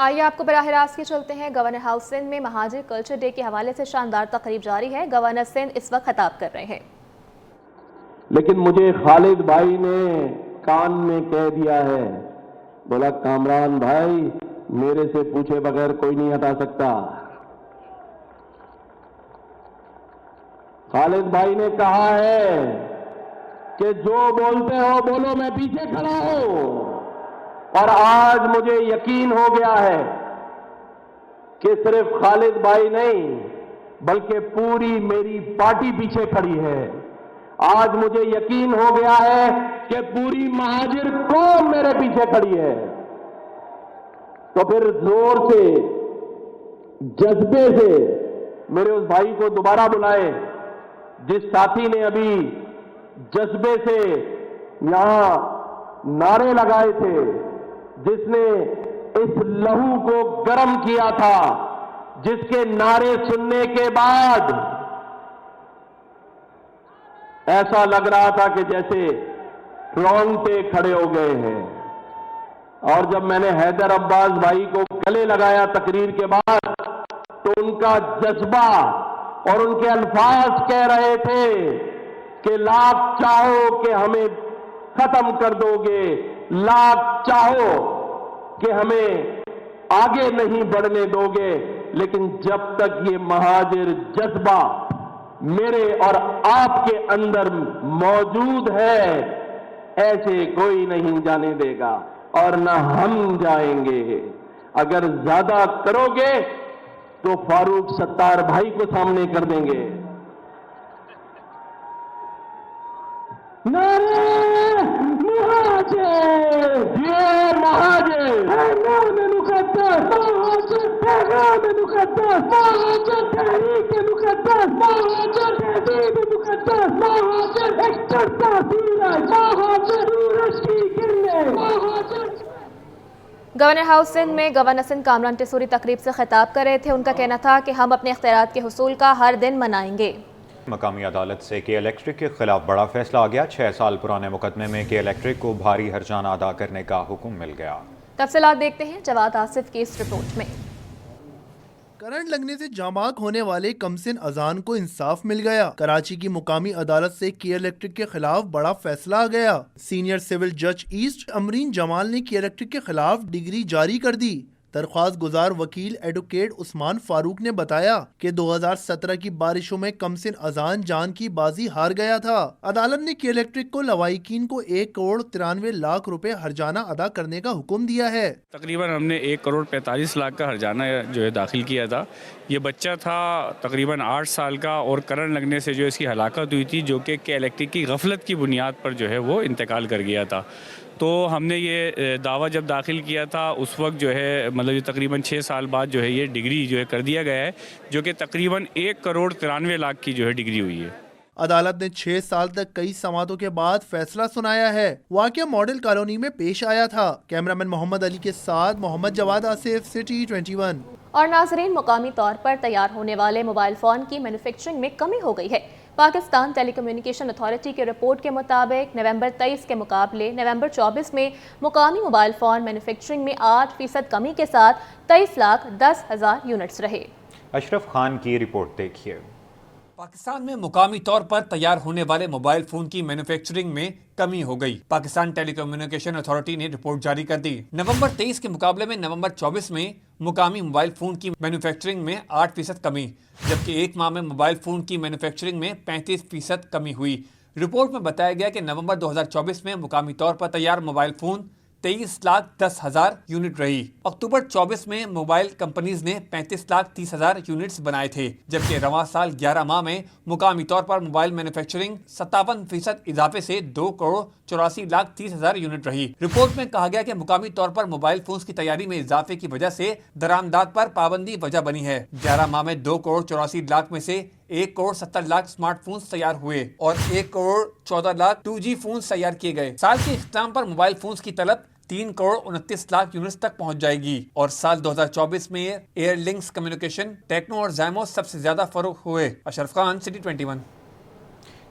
آئیے آپ کو براہ راست کے چلتے ہیں گورنر ہاؤس سندھ میں مہاجر کلچر ڈے کے حوالے سے شاندار تقریب جاری ہے۔ گورنر سندھ اس وقت خطاب کر رہے ہیں۔ لیکن مجھے خالد بھائی نے کان میں کہہ دیا ہے، بولا کامران بھائی میرے سے پوچھے بغیر کوئی نہیں ہٹا سکتا۔ خالد بھائی نے کہا ہے کہ جو بولتے ہو بولو، میں پیچھے کھڑا ہوں۔ اور آج مجھے یقین ہو گیا ہے کہ صرف خالد بھائی نہیں بلکہ پوری میری پارٹی پیچھے کھڑی ہے۔ آج مجھے یقین ہو گیا ہے کہ پوری مہاجر قوم میرے پیچھے کھڑی ہے۔ تو پھر زور سے، جذبے سے میرے اس بھائی کو دوبارہ بلائے جس ساتھی نے ابھی جذبے سے یہاں نعرے لگائے تھے، جس نے اس لہو کو گرم کیا تھا، جس کے نعرے سننے کے بعد ایسا لگ رہا تھا کہ جیسے رونگٹے کھڑے ہو گئے ہیں۔ اور جب میں نے حیدر عباس بھائی کو گلے لگایا تقریر کے بعد، تو ان کا جذبہ اور ان کے الفاظ کہہ رہے تھے کہ لاکھ چاہو کہ ہمیں ختم کر دو گے، لاکھ چاہو کہ ہمیں آگے نہیں بڑھنے دو گے، لیکن جب تک یہ مہاجر جذبہ میرے اور آپ کے اندر موجود ہے، ایسے کوئی نہیں جانے دے گا اور نہ ہم جائیں گے۔ اگر زیادہ کرو گے تو فاروق ستار بھائی کو سامنے کر دیں گے۔ نعرے مہاجر، یہ مہاجر، پیغام مقدس، مہاجر پیغام مقدس، مہاجر تحریک مقدس، مہاجر تہذیب مقدس، مہاجر ایک چڑھتا سورج، مہاجر سورج کی کرنیں، مہاجر۔ گورنر ہاؤس سندھ میں گورنر سندھ کامران ٹیسوری تقریب سے خطاب کر رہے تھے۔ ان کا کہنا تھا کہ ہم اپنے اختیارات کے حصول کا ہر دن منائیں گے۔ مقامی عدالت سے کے الیکٹرک کے خلاف بڑا فیصلہ آ گیا۔ 6 سال پرانے مقدمے میں کے الیکٹرک کو بھاری ہرجانہ ادا کرنے کا حکم مل گیا۔ تفصیلات دیکھتے ہیں جواد آصف کی اس رپورٹ میں۔ کرنٹ لگنے سے جاں بحق ہونے والے کمسن اذان کو انصاف مل گیا۔ کراچی کی مقامی عدالت سے کے الیکٹرک کے خلاف بڑا فیصلہ آ گیا۔ سینئر سول جج ایسٹ امرین جمال نے کے الیکٹرک کے خلاف ڈگری جاری کر دی۔ درخواست گزار وکیل ایڈوکیٹ عثمان فاروق نے بتایا کہ 2017 کی بارشوں میں کمسن اذان جان کی بازی ہار گیا تھا۔ عدالت نے کے الیکٹرک کو لوائقین کو 1 کروڑ 93 لاکھ روپے ہرجانہ ادا کرنے کا حکم دیا ہے۔ تقریباً ہم نے 1 کروڑ 45 لاکھ کا ہرجانہ جو ہے داخل کیا تھا۔ یہ بچہ تھا تقریباً 8 سال کا اور کرنٹ لگنے سے جو اس کی ہلاکت ہوئی تھی، جو کہ کے الیکٹرک کی غفلت کی بنیاد پر جو ہے وہ انتقال کر گیا تھا۔ تو ہم نے یہ دعویٰ جب داخل کیا تھا اس وقت جو ہے مطلب یہ تقریباً 6 سال بعد جو ہے یہ ڈگری جو ہے کر دیا گیا ہے، جو کہ تقریباً 1 کروڑ 93 لاکھ کی جو ہے ڈگری ہوئی ہے۔ عدالت نے 6 سال تک کئی سماعتوں کے بعد فیصلہ سنایا ہے۔ واقعہ ماڈل کالونی میں پیش آیا تھا۔ کیمرامین محمد علی کے ساتھ محمد جواد آصف، سٹی 21۔ اور ناظرین، مقامی طور پر تیار ہونے والے موبائل فون کی مینوفیکچرنگ میں کمی ہو گئی ہے۔ پاکستان ٹیلی کمیونیکیشن اتھارٹی کے رپورٹ کے مطابق نومبر 23 کے مقابلے نومبر 24 میں مقامی موبائل فون مینوفیکچرنگ میں 8% کمی کے ساتھ 23,10,000 یونٹس رہے۔ اشرف خان کی رپورٹ دیکھیے۔ پاکستان میں مقامی طور پر تیار ہونے والے موبائل فون کی مینوفیکچرنگ میں کمی ہو گئی۔ پاکستان ٹیلی کمیونیکیشن اتھارٹی نے رپورٹ جاری کر دی۔ نومبر 23 کے مقابلے میں نومبر 24 میں مقامی موبائل فون کی مینوفیکچرنگ میں 8% کمی، جبکہ ایک ماہ میں موبائل فون کی مینوفیکچرنگ میں 35% کمی ہوئی۔ رپورٹ میں بتایا گیا کہ نومبر 2024 میں مقامی طور پر تیار موبائل فون 23,10,000 یونٹ رہی۔ اکتوبر 24 میں موبائل کمپنیز نے 35,30,000 یونٹس بنائے تھے، جبکہ رواں سال 11 ماہ میں مقامی طور پر موبائل مینوفیکچرنگ 57% اضافے سے 2 کروڑ 84,30,000 یونٹ رہی۔ رپورٹ میں کہا گیا کہ مقامی طور پر موبائل فونز کی تیاری میں اضافے کی وجہ سے درآمدات پر پابندی وجہ بنی ہے۔ 11 ماہ میں 2 کروڑ 84 لاکھ میں سے 1 کروڑ 70 لاکھ اسمارٹ فونز تیار ہوئے اور 1 کروڑ 14 لاکھ 2G فونز تیار کیے گئے۔ سال کے اختتام پر موبائل فونز کی طلب 3 کروڑ 29 لاکھ یونٹس تک پہنچ جائے گی اور سال 2024 میں ایئر لنکس کمیونیکیشن، ٹیکنو اور زائمو سب سے زیادہ فروخت ہوئے۔ اشرف خان، سٹی 21۔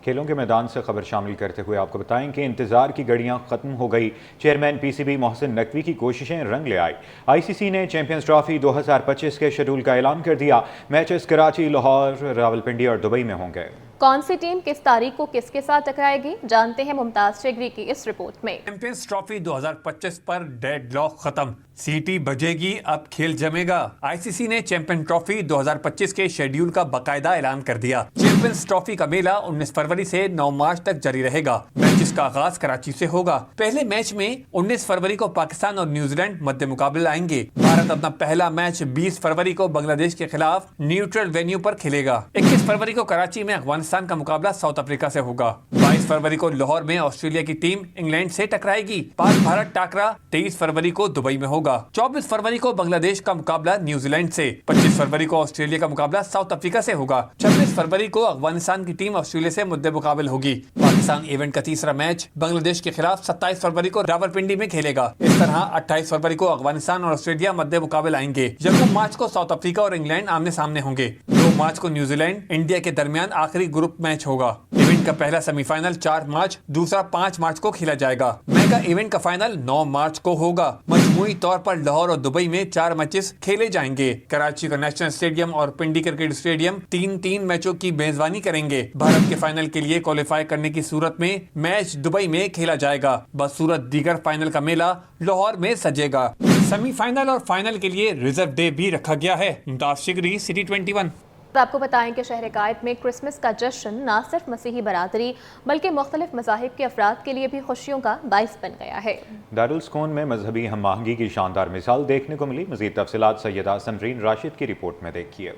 کھیلوں کے میدان سے خبر شامل کرتے ہوئے آپ کو بتائیں کہ انتظار کی گھڑیاں ختم ہو گئی۔ Chairman P C B Mohsin Naqvi کی کوششیں رنگ لے آئی۔ آئی سی سی نے چیمپئنز ٹرافی 2025 کے شیڈول کا اعلان کر دیا۔ میچز کراچی، لاہور، راولپنڈی اور دبئی میں ہوں گے۔ کون سی ٹیم کس تاریخ کو کس کے ساتھ ٹکرائے گی، جانتے ہیں ممتاز شگری کی اس رپورٹ میں۔ چیمپئنز ٹرافی 2025 پر ڈیڈ لاک ختم، سیٹی بجے گی، اب کھیل جمے گا۔ آئی سی سی نے چیمپئن ٹرافی 2025 کے شیڈیول کا باقاعدہ اعلان کر دیا۔ چیمپئنز ٹرافی کا میلہ 19 فروری سے 9 مارچ تک جاری رہے گا۔ میچز کا آغاز کراچی سے ہوگا۔ پہلے میچ میں 19 فروری کو پاکستان اور نیوزی لینڈ مد مقابل آئیں گے۔ بھارت اپنا پہلا میچ 20 فروری کو بنگلہ دیش کے خلاف نیوٹرل وینیو پر کھیلے گا۔ 21 فروری کو کراچی میں افغانستان کا مقابلہ ساؤتھ افریقہ سے ہوگا۔ 22 فروری کو لاہور میں آسٹریلیا کی ٹیم انگلینڈ سے ٹکرائے گی۔ پاک بھارت ٹاکرا 23 فروری کو دبئی میں ہوگا۔ 24 فروری کو بنگلہ دیش کا مقابلہ نیوزی لینڈ سے۔ 25 فروری کو آسٹریلیا کا مقابلہ ساؤتھ افریقہ سے ہوگا۔ 26 فروری کو افغانستان کی ٹیم آسٹریلیا سے مد مقابل ہوگی۔ پاکستان ایونٹ کا تیسرا میچ بنگلہ دیش کے خلاف 27 فروری کو راولپنڈی میں کھیلے گا۔ اس طرح 28 فروری کو افغانستان اور آسٹریلیا مد مقابل آئیں گے۔ یکم مارچ کو ساؤتھ افریقہ اور انگلینڈ آمنے سامنے ہوں گے۔ 2 مارچ کو نیوزی لینڈ انڈیا کے درمیان آخری گروپ میچ ہوگا۔ ایونٹ کا پہلا سیمی فائنل 4 مارچ، دوسرا 5 مارچ کو کھیلا جائے گا۔ میگا ایونٹ کا فائنل 9 مارچ کو ہوگا۔ مجموعی طور پر لاہور اور دبئی میں 4 میچز کھیلے جائیں گے۔ کراچی کا نیشنل اسٹیڈیم اور پنڈی کرکٹ اسٹیڈیم 3 میچوں کی میزبانی کریں گے۔ بھارت کے فائنل کے لیے کوالیفائی کرنے کی صورت میں میچ دبئی میں کھیلا جائے گا۔ بصورت دیگر فائنل کا میلہ لاہور میں سجے گا۔ سیمی فائنل اور فائنل کے لیے ریزرو ڈے بھی رکھا گیا ہے۔ ممتاز شگری، سٹی 21۔ آپ کو بتائیں کہ شہر قائد میں کرسمس کا جشن نہ صرف مسیحی برادری بلکہ مختلف مذاہب کے افراد کے لیے بھی خوشیوں کا باعث بن گیا ہے۔ دارالسکون میں مذہبی ہم آہنگی کی شاندار مثال دیکھنے کو ملی۔ مزید تفصیلات سیدہ سمرین راشد کی رپورٹ میں دیکھیے۔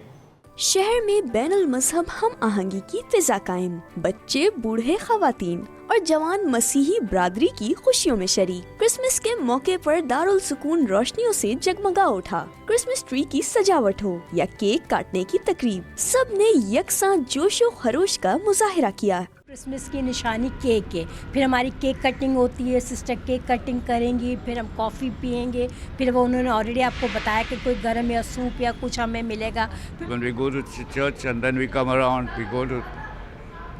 شہر میں بین المذہب ہم آہنگی کی فضا قائم، بچے، بوڑھے، خواتین اور جوان مسیحی برادری کی خوشیوں میں شریک۔ کرسمس کے موقع پر دارالسکون روشنیوں سے جگمگا اٹھا۔ کرسمس ٹری کی سجاوٹ ہو یا کیک کاٹنے کی تقریب، سب نے یکساں جوش و خروش کا مظاہرہ کیا۔ کرسمس کی نشانی کیک ہے، پھر ہماری کیک کٹنگ ہوتی ہے، سسٹر کیک کٹنگ کریں گی، پھر ہم کافی پئیں گے، پھر وہ انہوں نے آلریڈی آپ کو بتایا کہ کوئی گرم یا سوپ یا کچھ ہمیں ملے گا۔ When we go to church and then we come around, we go to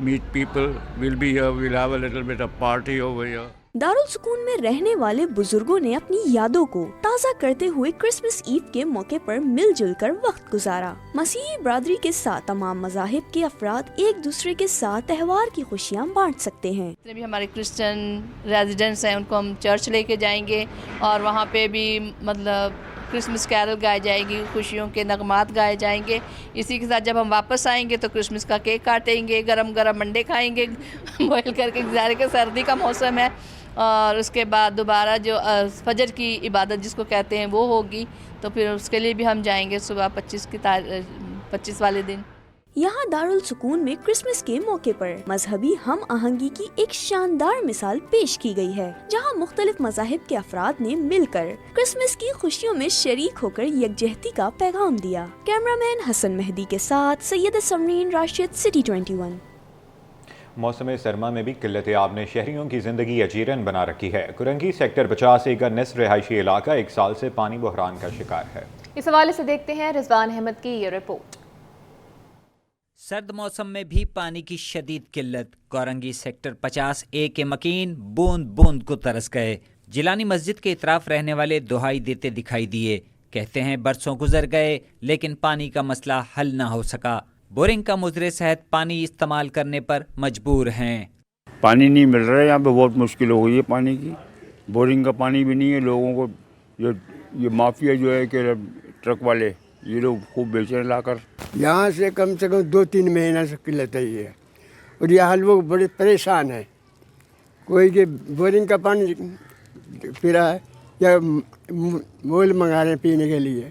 meet people, we'll be here, we'll have a little bit of party over here. دارالسکون میں رہنے والے بزرگوں نے اپنی یادوں کو تازہ کرتے ہوئے کرسمس عید کے موقع پر مل جل کر وقت گزارا۔ مسیحی برادری کے ساتھ تمام مذاہب کے افراد ایک دوسرے کے ساتھ تہوار کی خوشیاں بانٹ سکتے ہیں۔ جتنے بھی ہمارے کرسچن ریزیڈنٹس ہیں ان کو ہم چرچ لے کے جائیں گے اور وہاں پہ بھی مطلب کرسمس کیرل گائے جائیں گی، خوشیوں کے نغمات گائے جائیں گے۔ اسی کے ساتھ جب ہم واپس آئیں گے تو کرسمس کا کیک کاٹیں گے، گرم گرم انڈے کھائیں گے بوائل کر کے۔ ظاہر کہ سردی کا موسم ہے اور اس کے بعد دوبارہ جو فجر کی عبادت جس کو کہتے ہیں وہ ہوگی، تو پھر اس کے لیے بھی ہم جائیں گے صبح 25 والے دن۔ یہاں دارالسکون میں کرسمس کے موقع پر مذہبی ہم آہنگی کی ایک شاندار مثال پیش کی گئی ہے، جہاں مختلف مذاہب کے افراد نے مل کر کرسمس کی خوشیوں میں شریک ہو کر یکجہتی کا پیغام دیا۔ کیمرہ مین حسن مہدی کے ساتھ سید سمرین راشد، سٹی 21۔ موسم سرما میں بھی قلت آب نے شہریوں کی زندگی اجیرن بنا رکھی ہے۔ کرنگی سیکٹر 50 ایکڑ نصف رہائشی علاقہ 1 سال سے پانی بحران کا شکار ہے۔ اس حوالے سے دیکھتے ہیں رضوان احمد کی یہ رپورٹ۔ سرد موسم میں بھی پانی کی شدید قلت، کورنگی سیکٹر 50 کے مکین بوند بوند کو ترس گئے۔ جیلانی مسجد کے اطراف رہنے والے دہائی دیتے دکھائی دیے، کہتے ہیں برسوں گزر گئے لیکن پانی کا مسئلہ حل نہ ہو سکا۔ بورنگ کا مضر صحت پانی استعمال کرنے پر مجبور ہیں۔ پانی نہیں مل رہا ہے یہاں پہ، بہت مشکل ہو گئی ہے پانی کی۔ بورنگ کا پانی بھی نہیں ہے، لوگوں کو یہ مافیا جو ہے کہ ٹرک والے یہ لوگ خوب بیچ رہے لا کر۔ یہاں سے کم 2-3 مہینہ سے قلت ہے یہ، اور یہاں لوگ بڑے پریشان ہیں۔ کوئی کہ بورنگ کا پانی پھرا ہے یا مول منگا رہے ہیں پینے کے لیے،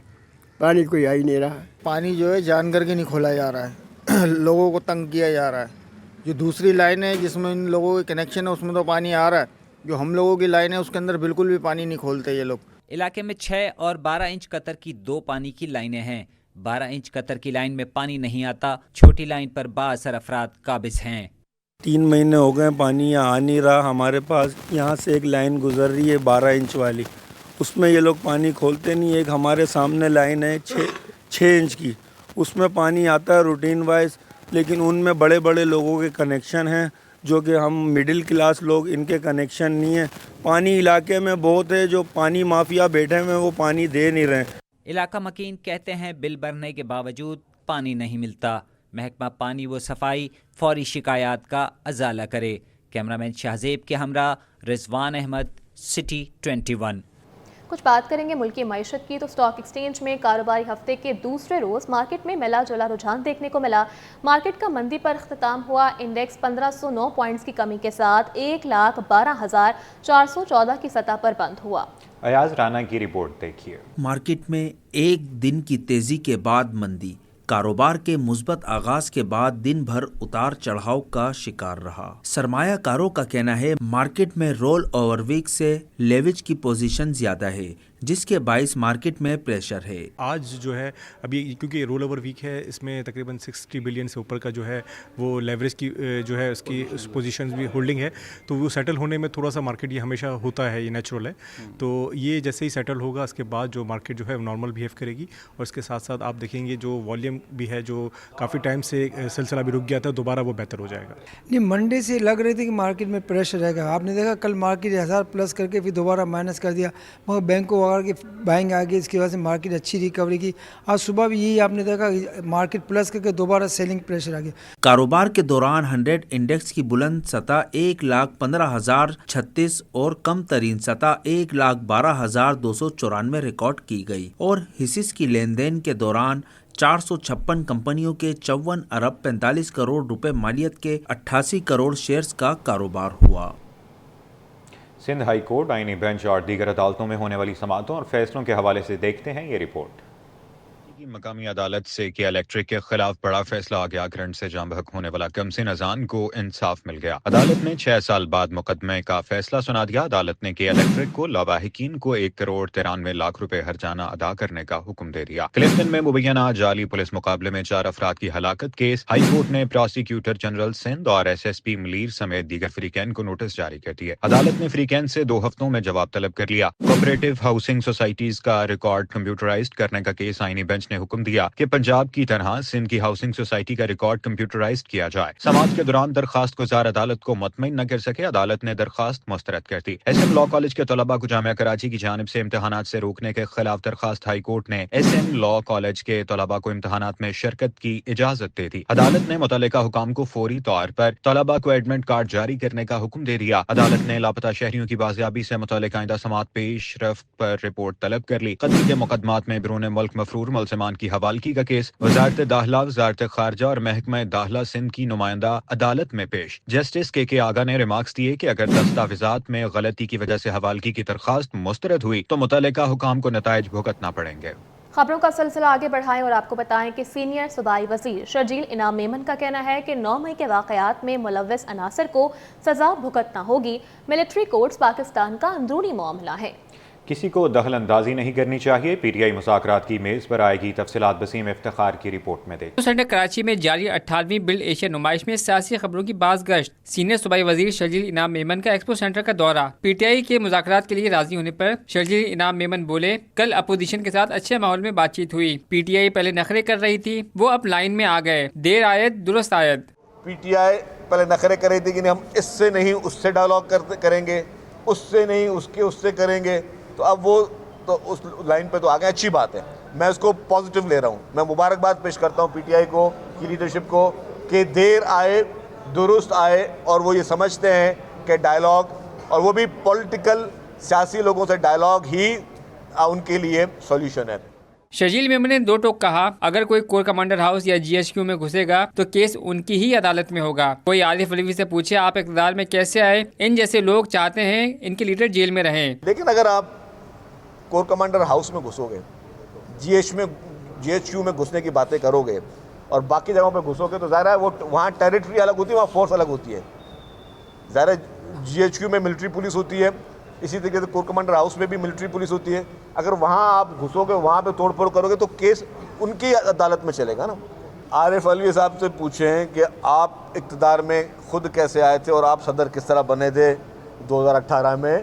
پانی کوئی آ ہی نہیں رہا۔ پانی جو ہے جان کر کے نہیں کھولا جا رہا ہے، لوگوں کو تنگ کیا جا رہا ہے۔ جو دوسری لائن ہے جس میں ان لوگوں کے کنیکشن ہے اس میں تو پانی آ رہا ہے، جو ہم لوگوں کی لائن ہے اس کے اندر بالکل بھی پانی نہیں کھولتے یہ لوگ۔ علاقے میں 6 اور 12 انچ قطر کی 2 پانی کی لائنیں ہیں۔ 12 انچ قطر کی لائن میں پانی نہیں آتا، چھوٹی لائن پر بااثر افراد قابض ہیں۔ 3 مہینے ہو گئے پانی آ نہیں رہا ہمارے پاس۔ یہاں سے ایک لائن گزر رہی ہے 12 انچ والی، اس میں یہ لوگ پانی کھولتے نہیں۔ ایک ہمارے سامنے لائن ہے 6 انچ کی، اس میں پانی آتا ہے روٹین وائز لیکن ان میں بڑے بڑے لوگوں کے کنیکشن ہیں جو کہ ہم مڈل کلاس لوگ ان کے کنیکشن نہیں ہیں. پانی علاقے میں بہت ہے جو پانی مافیا بیٹھے ہوئے وہ پانی دے نہیں رہے. علاقہ مکین کہتے ہیں بل بھرنے کے باوجود پانی نہیں ملتا. محکمہ پانی و صفائی فوری شکایات کا ازالہ کرے. کیمرامین شہزیب کے ہمراہ رضوان احمد، سٹی 21. کچھ بات کریں گے ملکی معیشت کی تو اسٹاک ایکسچینج میں کاروباری ہفتے کے دوسرے روز مارکیٹ میں ملا جلا رجحان دیکھنے کو ملا. مارکیٹ کا مندی پر اختتام ہوا. انڈیکس 1509 پوائنٹس کی کمی کے ساتھ 1,12,414 کی سطح پر بند ہوا. ایاز رانا کی رپورٹ دیکھیے. مارکیٹ میں ایک دن کی تیزی کے بعد مندی. کاروبار کے مثبت آغاز کے بعد دن بھر اتار چڑھاؤ کا شکار رہا. سرمایہ کاروں کا کہنا ہے مارکیٹ میں رول اوور ویک سے لیوریج کی پوزیشن زیادہ ہے جس کے باعث مارکیٹ میں پریشر ہے. آج جو ہے ابھی کیونکہ رول اوور ویک ہے اس میں تقریباً 60 بلین سے اوپر کا جو ہے وہ لیوریج کی جو ہے اس کی پوزیشنز بھی ہولڈنگ ہے تو وہ سیٹل ہونے میں تھوڑا سا مارکیٹ یہ ہمیشہ ہوتا ہے، یہ نیچرل ہے. تو یہ جیسے ہی سیٹل ہوگا اس کے بعد جو مارکیٹ جو ہے نارمل بیہیو کرے گی اور اس کے ساتھ ساتھ آپ دیکھیں گے جو والیوم بھی ہے جو کافی ٹائم سے سلسلہ بھی رک گیا تھا دوبارہ وہ بہتر ہو جائے گا. نہیں، منڈے سے لگ رہی تھی کہ مارکیٹ میں پریشر رہے گا. آپ نے دیکھا کل مارکیٹ 1000 پلس کر کے پھر دوبارہ مائنس کر دیا، مگر بینکوں وغیرہ کی بائنگ آگے اس کی وجہ سے مارکیٹ اچھی ریکوری کی. آج صبح بھی یہی آپ نے دیکھا مارکیٹ پلس کر کے دوبارہ سیلنگ پریشر آ گیا. کاروبار کے دوران 100 انڈیکس کی بلند سطح 1,15,036 اور کم ترین سطح 1,12,294 ریکارڈ کی گئی اور حصص کی لین دین کے دوران 456 کمپنیوں کے 54 ارب 45 کروڑ روپے مالیت کے 88 کروڑ شیئرز کا کاروبار ہوا. سندھ ہائی کورٹ آئینی بینچ اور دیگر عدالتوں میں ہونے والی سماعتوں اور فیصلوں کے حوالے سے دیکھتے ہیں یہ رپورٹ. مقامی عدالت سے کیا الیکٹرک کے خلاف بڑا فیصلہ آ گیا. کرنٹ سے جاں بحق ہونے والا کمسن اذان کو انصاف مل گیا. عدالت نے 6 سال بعد مقدمے کا فیصلہ سنا دیا. عدالت نے کیا الیکٹرک کو لاواحقین کو 1,93,00,000 روپے ہرجانہ ادا کرنے کا حکم دے دیا. کلفٹن میں مبینہ جعلی پولیس مقابلے میں 4 افراد کی ہلاکت کیس. ہائی کورٹ نے پروسیکیوٹر جنرل سندھ اور SSP ملیر سمیت دیگر فریقین کو نوٹس جاری کر دیے. عدالت نے فریقین سے 2 ہفتوں میں جواب طلب کر لیا. کوآپریٹو ہاؤسنگ سوسائٹیز کا ریکارڈ کمپیوٹرائزڈ کرنے کا کیس. آئینی بینچ نے حکم دیا کہ پنجاب کی طرح سندھ کی ہاؤسنگ سوسائٹی کا ریکارڈ کمپیوٹرائزڈ کیا جائے. سماعت کے دوران درخواست گزار عدالت کو مطمئن نہ کر سکے. عدالت نے درخواست مسترد کر دی. SM لاء کالج کے طلباء کو جامعہ کراچی کی جانب سے امتحانات سے روکنے کے خلاف درخواست. ہائی کورٹ نے SM لاء کالج کے طلباء کو امتحانات میں شرکت کی اجازت دے دی. عدالت نے متعلقہ حکام کو فوری طور پر طلباء کو ایڈمٹ کارڈ جاری کرنے کا حکم دے دیا. عدالت نے لاپتہ شہریوں کی بازیابی سے متعلق آئندہ سماعت پیش رفت پر رپورٹ طلب کر لی. قتل کے مقدمات میں بیرون ملک مفرور ملزمان کی حوالگی کا کیس. وزارت داخلہ، وزارت خارجہ اور محکمہ داخلہ سندھ کی نمائندہ عدالت میں پیش. جسٹس کے آغا نے ریمارکس دیے کہ اگر دستاویزات میں غلطی کی وجہ سے حوالگی کی درخواست مسترد ہوئی تو متعلقہ حکام کو نتائج بھگتنا پڑیں گے. خبروں کا سلسلہ آگے بڑھائیں اور آپ کو بتائیں کہ سینئر صوبائی وزیر شرجیل انعام میمن کا کہنا ہے کہ 9 مئی کے واقعات میں ملوث عناصر کو سزا بھگتنا ہوگی. ملٹری کورٹس پاکستان کا اندرونی معاملہ ہے. کسی کو دخل اندازی نہیں کرنی چاہیے. PTI مذاکرات کی میز پر آئے گی. تفصیلات وسیم افتخار کی رپورٹ میں دیکھیں. سینٹر کراچی میں جاری 18ویں بلڈ ایشیا نمائش میں سیاسی خبروں کی باز گشت. سینئر صوبائی وزیر شرجیل انعام میمن کا ایکسپو سینٹر کا دورہ. PTI کے مذاکرات کے لیے راضی ہونے پر شرجیل انعام میمن بولے کل اپوزیشن کے ساتھ اچھے ماحول میں بات چیت ہوئی. PTI پہلے نخرے کر رہی تھی، وہ اب لائن میں آ گئے. دیر آیت درست آیت. PTI پہلے نخرے کر رہی تھی کہ ہم اس سے نہیں اس سے ڈائلاگ کریں گے، اس سے نہیں اس سے کریں گے، تو اب وہ تو اس لائن پہ تو آگے. اچھی بات ہے، میں اس کو پازیٹیو لے رہا ہوں. میں مبارکباد پیش کرتا ہوں PTI کو کی لیڈرشپ کو کہ دیر آئے درست آئے اور وہ یہ سمجھتے ہیں کہ ڈائلاگ اور وہ بھی پولیٹیکل سیاسی لوگوں سے ڈائلاگ ہی ان کے لیے سولیوشن ہے. شرجیل میمن نے 2 ٹوک کہا اگر کوئی کور کمانڈر ہاؤس یا GHQ میں گھسے گا تو کیس ان کی ہی عدالت میں ہوگا. کوئی عارف علوی سے پوچھے آپ اقتدار میں کیسے آئے؟ ان جیسے لوگ چاہتے ہیں ان کے لیڈر جیل میں رہیں. لیکن اگر آپ کور کمانڈر ہاؤس میں گھسو گے، GHQ میں گھسنے کی باتیں کرو گے اور باقی جگہوں پہ گھسو گے تو ظاہر ہے وہ وہاں ٹیریٹری الگ ہوتی ہے، وہاں فورس الگ ہوتی ہے. ظاہر ہے GHQ میں ملٹری پولیس ہوتی ہے، اسی طریقے سے کور کمانڈر ہاؤس میں بھی ملٹری پولیس ہوتی ہے. اگر وہاں آپ گھسو گے، وہاں پہ توڑ پھوڑ کرو گے تو کیس ان کی عدالت میں چلے گا نا. عارف علوی صاحب سے پوچھیں کہ آپ اقتدار میں خود کیسے آئے تھے اور آپ صدر کس طرح بنے تھے 2018 میں.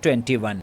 21।